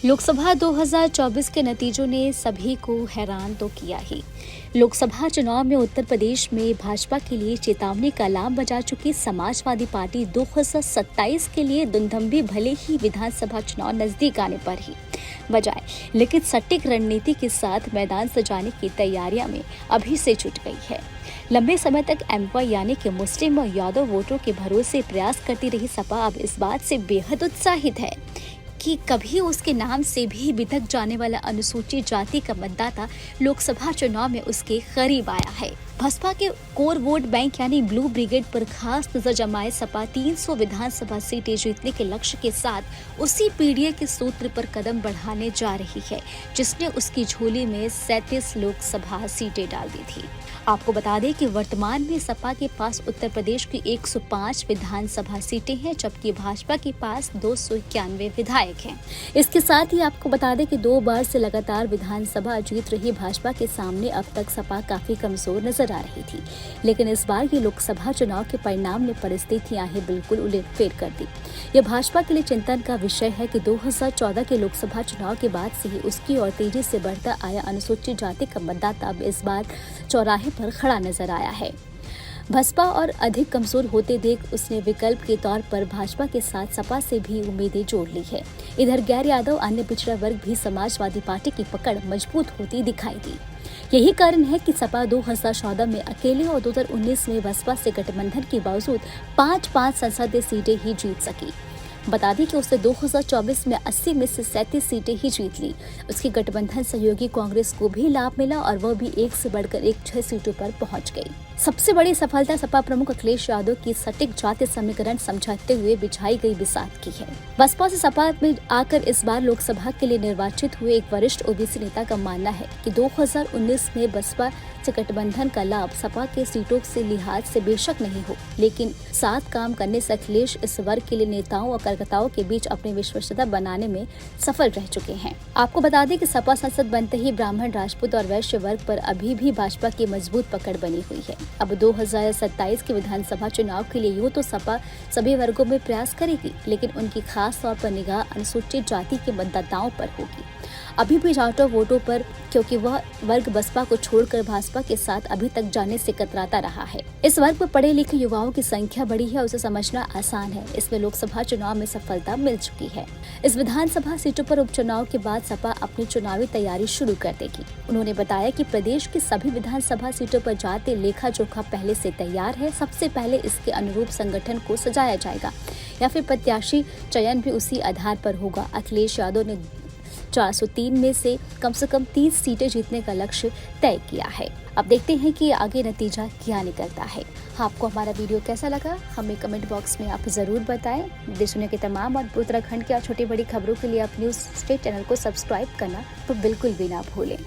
लोकसभा 2024 के नतीजों ने सभी को हैरान तो किया ही। लोकसभा चुनाव में उत्तर प्रदेश में भाजपा के लिए चेतावनी का अलार्म बजा चुकी समाजवादी पार्टी 2027 के लिए दुमदुम भले ही विधानसभा चुनाव नजदीक आने पर ही बजाय, लेकिन सटीक रणनीति के साथ मैदान सजाने की तैयारियां में अभी से जुट गई है। लंबे समय तक एमवाई यानी कि मुस्लिम और यादव वोटों के भरोसे प्रयास करती रही सपा अब इस बात से बेहद उत्साहित है कि कभी उसके नाम से भी बिदक जाने वाला अनुसूचित जाति का मतदाता लोकसभा चुनाव में उसके करीब आया है। बसपा के कोर वोट बैंक यानी ब्लू ब्रिगेड पर खास नजर जमाए सपा 300 विधानसभा सीटें जीतने के लक्ष्य के साथ उसी पीढ़ी के सूत्र पर कदम बढ़ाने जा रही है, जिसने उसकी झोली में 37 लोकसभा सीटें डाल दी थी। आपको बता दें कि वर्तमान में सपा के पास उत्तर प्रदेश की 105 विधानसभा सीटें हैं, जबकि भाजपा के पास 291 विधायक हैं। इसके साथ ही आपको बता दें कि 2 बार से लगातार विधानसभा जीत रही भाजपा के सामने अब तक सपा काफी कमजोर नजर आ रही थी, लेकिन इस बार की लोकसभा चुनाव के परिणाम ने परिस्थितियां ही बिल्कुल उलटफेर कर दी। यह भाजपा के लिए चिंतन का विषय है कि 2014 के लोकसभा चुनाव के बाद से ही उसकी और तेजी से बढ़ता आया अनुसूचित जाति का मतदाता अब इस बार चौराहे पर खड़ा नजर आया है। बसपा और अधिक कमजोर होते देख उसने विकल्प के तौर पर भाजपा के साथ सपा से भी उम्मीदें जोड़ ली है। इधर गैर यादव अन्य पिछड़ा वर्ग भी समाजवादी पार्टी की पकड़ मजबूत होती दिखाई दी। यही कारण है कि सपा 2014 में अकेले और 2019 में बसपा से गठबंधन के बावजूद 5 संसदीय सीटें ही जीत सकी। बता दें कि उसने 2024 में 80 में से 37 सीटें ही जीत ली। उसकी गठबंधन सहयोगी कांग्रेस को भी लाभ मिला और वह भी एक से बढ़कर 6 सीटों पर पहुंच गई। सबसे बड़ी सफलता सपा प्रमुख अखिलेश यादव की सटीक जातीय समीकरण समझाते हुए बिछाई गई बिसात की है। बसपा से सपा में आकर इस बार लोकसभा के लिए निर्वाचित हुए एक वरिष्ठ ओबीसी नेता का मानना है कि 2019 में बसपा से गठबंधन का लाभ सपा के सीटों से लिहाज से बेशक नहीं हो, लेकिन साथ काम करने से अखिलेश इस वर्ग के लिए नेताओं और कार्यकर्ताओं के बीच अपनी विश्वसनीयता बनाने में सफल रह चुके हैं। आपको बता दें कि सपा संसद बनते ही ब्राह्मण, राजपूत और वैश्य वर्ग पर अभी भी भाजपा की मजबूत पकड़ बनी हुई है। अब 2027 के विधानसभा चुनाव के लिए यूँ तो सपा सभी वर्गों में प्रयास करेगी, लेकिन उनकी खास तौर पर निगाह अनुसूचित जाति के मतदाताओं पर होगी। अभी भी जाटों वोटों पर, क्योंकि वह वर्ग बसपा को छोड़कर भाजपा के साथ अभी तक जाने से कतराता रहा है। इस वर्ग में पढ़े लिखे युवाओं की संख्या बढ़ी है, उसे समझना आसान है। इसमें लोकसभा चुनाव में सफलता मिल चुकी है। इस विधानसभा सीटों पर उपचुनाव के बाद सपा अपनी चुनावी तैयारी शुरू कर देगी। उन्होंने बताया कि प्रदेश की सभी विधानसभा सीटों पर जातीय लेखा जोखा पहले से तैयार है। सबसे पहले इसके अनुरूप संगठन को सजाया जाएगा या फिर प्रत्याशी चयन भी उसी आधार पर होगा। अखिलेश यादव ने 403 में से कम 30 सीटें जीतने का लक्ष्य तय किया है। अब देखते हैं कि आगे नतीजा क्या निकलता है। आपको हमारा वीडियो कैसा लगा हमें कमेंट बॉक्स में आप जरूर बताएं। देश दुनिया के तमाम और उत्तराखंड की छोटी बड़ी खबरों के लिए आप न्यूज़ स्टेट चैनल को सब्सक्राइब करना तो बिल्कुल भी ना भूलें।